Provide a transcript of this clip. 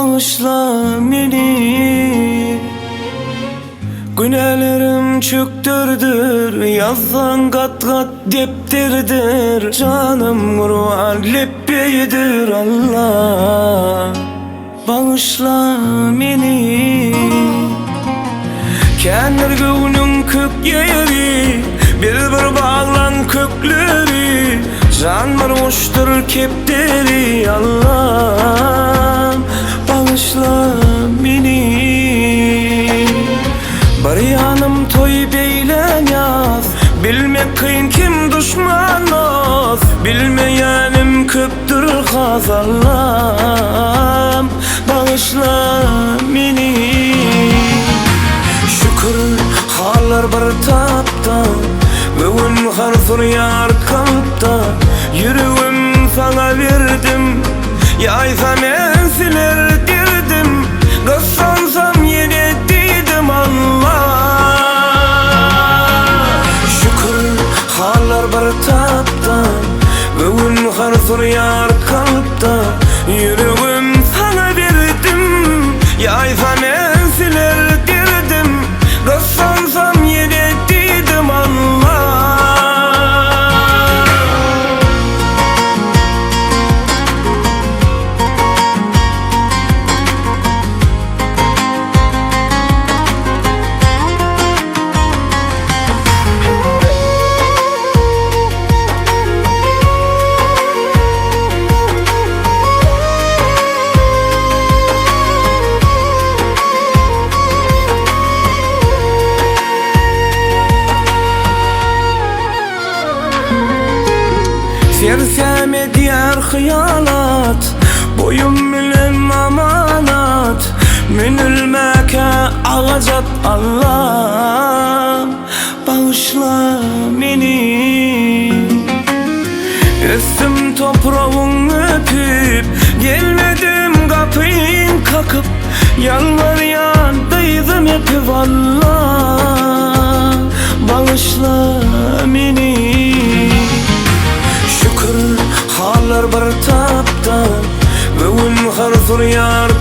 bağışla beni. Günelerim çöktürdür, yazdan kat kat deptirdir. Canım Kur'an leppeyidir Allah. Bağışla beni. Kendir göğünün kök yeri, bir bağlan kökleri. Canlar uçtur kepteri Allah'ım. Bağışla beni. Bir yanım toy beylen yaz, bilmek kıyın kim düşman oz. Bilmeyenim köptür haz Allah'ım. Bağışla beni. Şükür haller bir tapta, bugün harzur yar kalpta. Yüreğim sana verdim, yaysam en siler dirdim. Kısansam yine dedim Allah. Şükür haller bir tapta, bugün harzur yar kalpta. Yüreğim sana verdim, yaysam en siler dirdim. Kısansam yine dedim Allah. Serseme diğer hıyalat, boyum bilen amanat. Minülmeke ağacat Allah. Bağışla beni. Üstüm toprağın öpüp, gelmedim kapıyın kakıp. Yalvar yandaydım hep vallah. Bağışla beni. Şükür haller bir tapta, bugün harzur yar